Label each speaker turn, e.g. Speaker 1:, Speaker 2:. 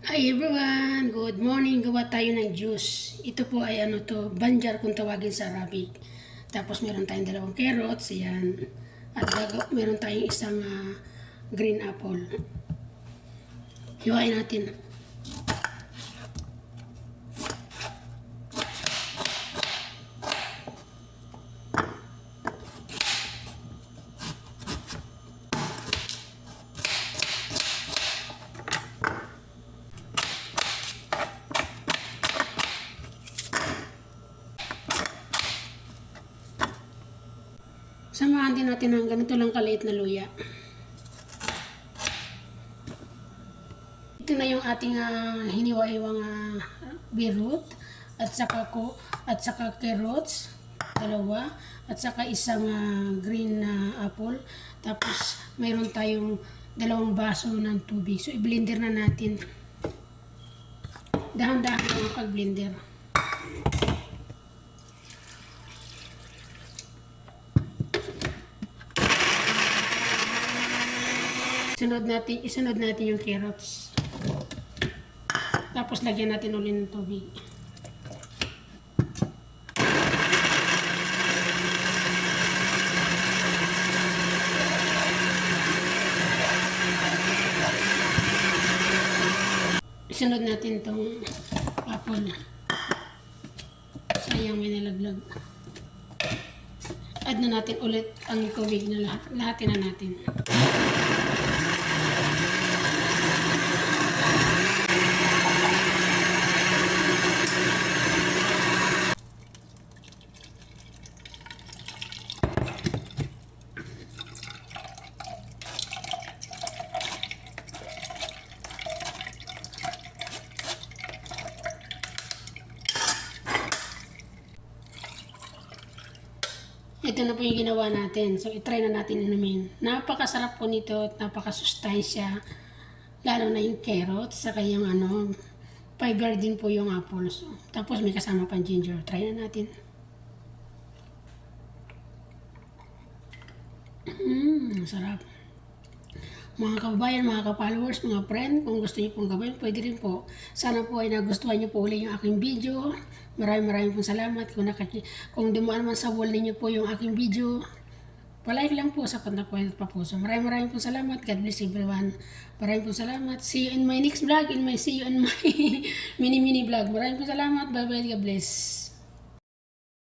Speaker 1: Hi everyone! Good morning! Gawa tayo ng juice. Ito po ay banjar kung tawagin sa Arabic. Tapos meron tayong dalawang carrots, yan. At meron tayong isang green apple. Hiwain natin. Samahan din natin ng ganito lang kaliit na luya. Ito na yung ating hiniwa-hiwang beetroot at saka carrots, dalawa, at saka isang green apple. Tapos mayroon tayong dalawang baso ng tubig. So i-blender na natin. Dahan-dahan lang pag-blender. Isunod natin yung carrots. Tapos lagyan natin ulit ng tubig. Isunod natin itong apple. Sayang may nalaglag. Add na natin ulit ang tubig na lahatin na natin. Ito na po yung ginawa natin. So, itry na natin inumin. Napakasarap po nito at napakasustansya. Lalo na yung carrots, saka yung fiber din po yung apple. So, tapos may kasama pang ginger. Try na natin. Sarap. Mga kababayan, mga ka-followers, mga friend, kung gusto niyo pong gawin, pwede rin po. Sana po ay nagustuhan niyo po ulit yung aking video. Maraming pong salamat. Kung dumaan man sa wall ninyo po yung aking video, palike lang po sa pantapuan at papuso. Maraming pong salamat. God bless everyone. Maraming pong salamat. See you in my next vlog. See you in my mini vlog. Maraming pong salamat. Bye bye. God bless.